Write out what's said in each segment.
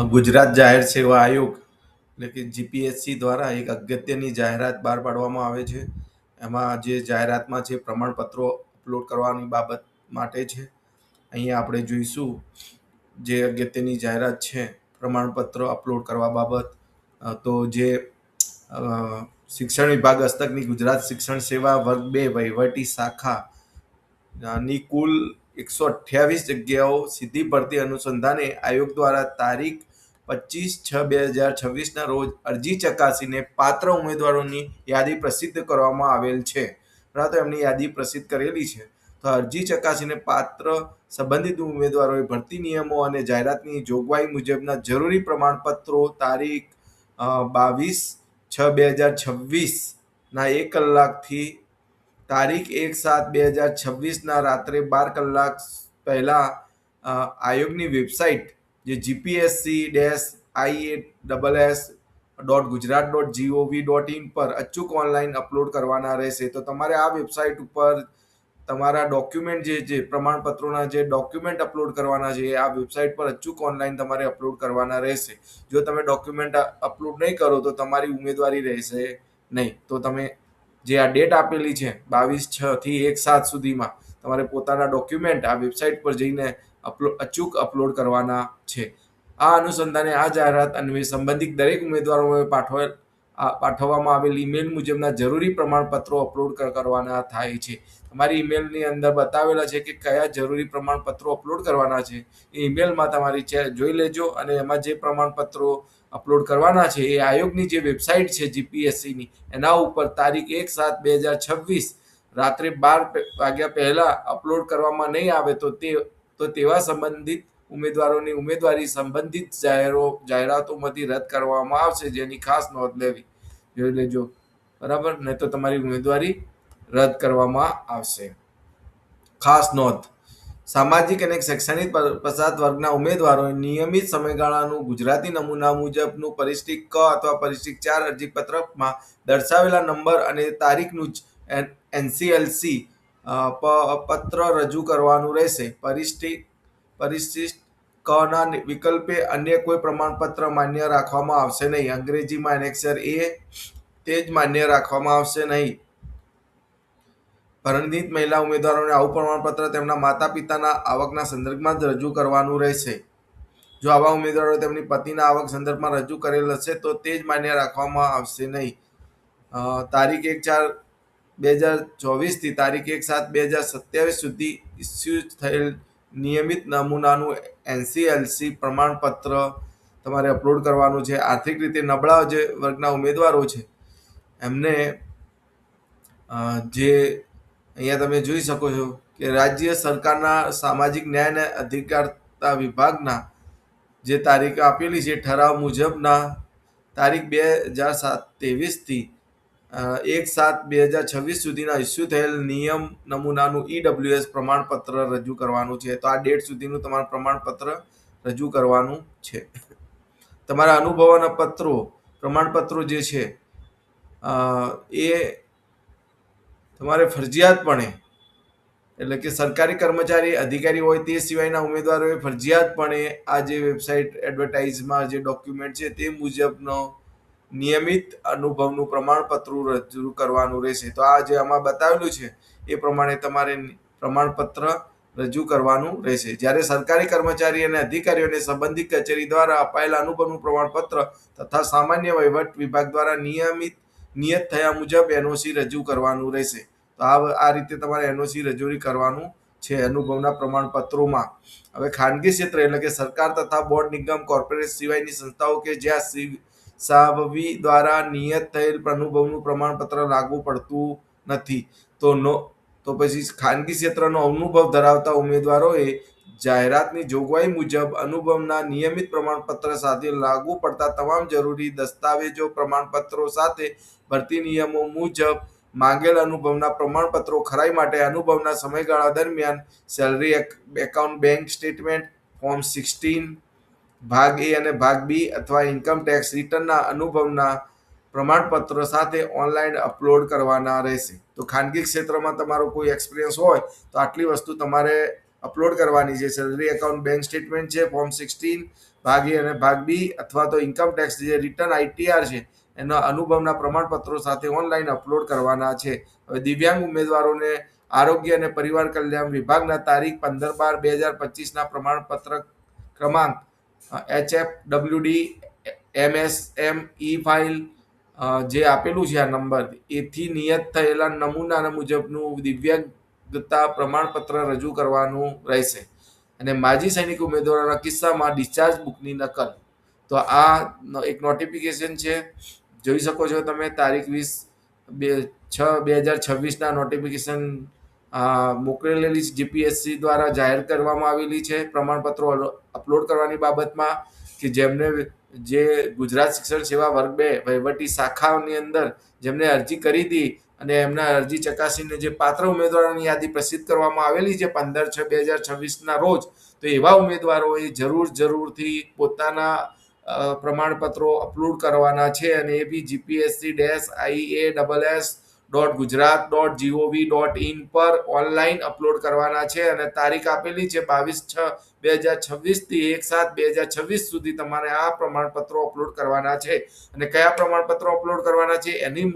ગુજરાત જાહેર સેવા આયોગ એટલે કે જીપીએસસી દ્વારા એક અગત્યની જાહેરાત બહાર પાડવામાં આવે છે. એમાં જે જાહેરાતમાં છે પ્રમાણપત્રો અપલોડ કરવાની બાબત માટે છે. અહીંયા આપણે જોઈશું જે અગત્યની જાહેરાત છે પ્રમાણપત્રો અપલોડ કરવા બાબત. તો જે શિક્ષણ વિભાગ હસ્તકની ગુજરાત શિક્ષણ સેવા વર્ગ 2 વહીવટી શાખા ની કુલ 128 જગ્યાઓ સીધી ભરતી અનુસંધાને આયોગ દ્વારા તારીખ 25/6/2026 ના રોજ અરજી ચકાસીને પાત્ર ઉમેદવારોની યાદી પ્રસિદ્ધ કરવામાં આવેલ છે. બરાબર, એમની યાદી પ્રસિદ્ધ કરેલી છે. તો અરજી ચકાસીને પાત્ર સંબંધિત ઉમેદવારોએ ભરતી નિયમો અને જાહેરાતની જોગવાઈ મુજબના જરૂરી પ્રમાણપત્રો તારીખ 22/6/2026 ના 1 કલાકથી તારીખ 1/7/2026 ના રાત્રે 12 કલાક પહેલા આયોગની વેબસાઇટ જે gpsc-ias.gujarat.gov.in પર અચૂક ઓનલાઈન અપલોડ કરવાના રહેશે. તો તમારે આ વેબસાઇટ ઉપર તમારા ડોક્યુમેન્ટ જે પ્રમાણપત્રોના જે ડોક્યુમેન્ટ અપલોડ કરવાના છે આ વેબસાઇટ પર અચૂક ઓનલાઈન તમારે અપલોડ કરવાના રહેશે. જો તમે ડોક્યુમેન્ટ અપલોડ નહીં કરો તો તમારી ઉમેદવારી રહેશે નહીં. તો તમે જે આ ડેટ આપેલી છે 22/6 થી 1/7 સુધીમાં તમારે પોતાના ડોક્યુમેન્ટ આ વેબસાઇટ પર જઈને અચૂક અપલોડ કરવાના છે. આ અનુસંધાને આ જાહેરાત અન્વયે સંબંધિત દરેક ઉમેદવારોને પાઠવવામાં આવેલ ઈમેલ મુજબના જરૂરી પ્રમાણપત્રો અપલોડ કરવાના થાય છે. તમારી ઈમેલની અંદર બતાવેલા છે કે કયા જરૂરી પ્રમાણપત્રો અપલોડ કરવાના છે. એ ઈમેલમાં તમારી જોઈ લેજો અને એમાં જે પ્રમાણપત્રો અપલોડ કરવાના છે એ આયોગની જે વેબસાઇટ છે જીપીએસસીની એના ઉપર તારીખ 1/7/2026 રાત્રે 12 વાગ્યા પહેલા અપલોડ કરવામાં નહીં આવે તો તેવા સંબંધિત ઉમેદવારોની ઉમેદવારી સંબંધિત જાહેરાતોમાંથી રદ કરવામાં આવશે, જેની ખાસ નોંધ લેવી. જોઈ લેજો, બરાબર, નહીં તો તમારી ઉમેદવારી રદ કરવામાં આવશે. ખાસ નોંધ: સામાજિક અને શૈક્ષણિક પછાત વર્ગના ઉમેદવારોએ નિયમિત સમયગાળાનું ગુજરાતી નમૂના મુજબનું પરિશિષ્ટ ક અથવા પરિશિષ્ટ 4 અરજીપત્રકમાં દર્શાવેલા નંબર અને તારીખનું જ એનસીએલસી પત્ર રજૂ કરવાનું રહેશે. પરિશિષ્ટ ક ના વિકલ્પે અન્ય કોઈ પ્રમાણપત્ર માન્ય રાખવામાં આવશે નહીં. અંગ્રેજીમાં એનેક્સર એ તે જ માન્ય રાખવામાં આવશે નહીં. પરિણીત મહિલા ઉમેદવારોને આવું પ્રમાણપત્ર તેમના માતા પિતાના આવકના સંદર્ભમાં જ રજૂ કરવાનું રહેશે. જો આવા ઉમેદવારો તેમની પતિના આવક સંદર્ભમાં રજૂ કરેલ હશે તો તે જ માન્ય રાખવામાં આવશે નહીં. તારીખ 1/4/2024 થી તારીખ 1/7/2027 સુધી ઇસ્યુ થયેલ નિયમિત નમૂનાનું એનસીએલસી પ્રમાણપત્ર તમારે અપલોડ કરવાનું છે. આર્થિક રીતે નબળા જે વર્ગના ઉમેદવારો છે એમને જે અહીંયા તમે જોઈ શકો છો કે રાજ્ય સરકારના સામાજિક ન્યાય અને અધિકારતા વિભાગના જે તારીખ આપેલી છે ઠરાવ મુજબના તારીખ 2023 થી 1/7/2026 સુધીના ઇસ્યુ થયેલ નિયમ નમૂનાનું ઈડબ્લ્યુએસ પ્રમાણપત્ર રજૂ કરવાનું છે. તો આ ડેટ સુધીનું તમારું પ્રમાણપત્ર રજૂ કરવાનું છે. તમારા અનુભવના પ્રમાણપત્રો જે છે એ તમારે ફરજિયાતપણે, એટલે કે સરકારી કર્મચારી અધિકારી હોય તે સિવાયના ઉમેદવારોએ ફરજિયાતપણે આ જે વેબસાઇટ એડવર્ટાઇઝમાં જે ડોક્યુમેન્ટ છે તે મુજબનો નિયમિત અનુભવનું પ્રમાણપત્ર રજૂ કરવાનું રહેશે. તો આ જે આમાં બતાવેલું છે એ પ્રમાણે તમારે પ્રમાણપત્ર રજૂ કરવાનું રહેશે. જ્યારે સરકારી કર્મચારી અને અધિકારીઓને સંબંધિત કચેરી દ્વારા અપાયેલા અનુભવનું પ્રમાણપત્ર તથા સામાન્ય વહીવટ વિભાગ દ્વારા નિયત થયા મુજબ એનઓસી રજૂ કરવાનું રહેશે. તો આ રીતે તમારે એનઓસી રજૂ કરવાનું છે અનુભવના પ્રમાણપત્રોમાં. હવે ખાનગી ક્ષેત્ર એટલે કે સરકાર તથા બોર્ડ, નિગમ, કોર્પોરેટ સિવાયની સંસ્થાઓ કે જ્યાં સાવવી દ્વારા નિયત થયેલ અનુભવનું પ્રમાણપત્ર લાગુ પડતું નથી તો પછી ખાનગી ક્ષેત્રનો અનુભવ ધરાવતા ઉમેદવારોએ જાહેરાતની જોગવાઈ મુજબ અનુભવના નિયમિત પ્રમાણપત્ર સાથે લાગુ પડતા તમામ જરૂરી દસ્તાવેજો પ્રમાણપત્રો સાથે ભરતી નિયમો મુજબ માંગેલ અનુભવના પ્રમાણપત્રો ખરાઈ માટે અનુભવના સમયગાળા દરમિયાન salary account, bank statement, form 16 ભાગ એ અને ભાગ બી અથવા ઇન્કમ ટેક્સ રિટર્નના અનુભવના પ્રમાણપત્ર સાથે ઓનલાઈન અપલોડ કરવાના રહેશે. તો ખાનગી ક્ષેત્રમાં તમારો કોઈ એક્સપિરિયન્સ હોય તો આટલી વસ્તુ તમારે અપલોડ કરવાની છે. સેલરી એકાઉન્ટ, બેંક સ્ટેટમેન્ટ છે, ફોર્મ 16 ભાગ એ અને ભાગ બી, અથવા તો ઇન્કમ ટેક્સ જે રિટર્ન આઈટીઆર છે એના અનુભવના પ્રમાણપત્રો સાથે ઓનલાઈન અપલોડ કરવાના છે. હવે દિવ્યાંગ ઉમેદવારોને આરોગ્ય અને પરિવાર કલ્યાણ વિભાગના તારીખ 15/12/2025 પ્રમાણપત્ર ક્રમાંક HFWD MSM ઈ ફાઇલ જે આપેલું છે આ નંબર એથી નિયત થયેલા નમૂના મુજબનું દિવ્યાંગતા પ્રમાણપત્ર રજૂ કરવાનું રહેશે. અને માજી સૈનિક ઉમેદવારોના કિસ્સામાં ડિસ્ચાર્જ બુકની નકલ. તો આ એક નોટિફિકેશન છે, જોઈ શકો છો તમે. તારીખ 20/6/2026 નોટિફિકેશન મોકલેલી જીપીએસસી દ્વારા જાહેર કરવામાં આવેલી છે પ્રમાણપત્રો અપલોડ કરવાની બાબતમાં, કે જેમને જે ગુજરાત શિક્ષણ સેવા વર્ગ 2 વહીવટી શાખાની અંદર જેમને અરજી કરી હતી અને એમના અરજી ચકાસીને જે પાત્ર ઉમેદવારોની યાદી પ્રસિદ્ધ કરવામાં આવેલી છે 15/6/2026 રોજ, તો એવા ઉમેદવારોએ જરૂરથી પોતાના પ્રમાણપત્રો અપલોડ કરવાના છે. અને એ બી gpsc-ias.gujarat.gov.in પર ઓનલાઈન અપલોડ કરવાના છે. અને તારીખ આપેલી છે 22/6/2026 થી 1/7/2026 સુધી તમારે આ પ્રમાણપત્રો અપલોડ કરવાના છે. અને કયા પ્રમાણપત્રો અપલોડ કરવાના છે એની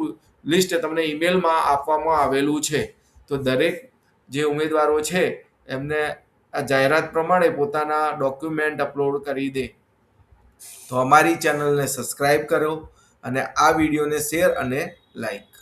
લિસ્ટ તમને ઈમેલમાં આપવામાં આવેલું છે. તો દરેક જે ઉમેદવારો છે એમને આ જાહેરાત પ્રમાણે પોતાના ડોક્યુમેન્ટ અપલોડ કરી દે. તો અમારી ચેનલને સબસ્ક્રાઇબ કરો અને આ વિડીયોને શેર અને લાઈક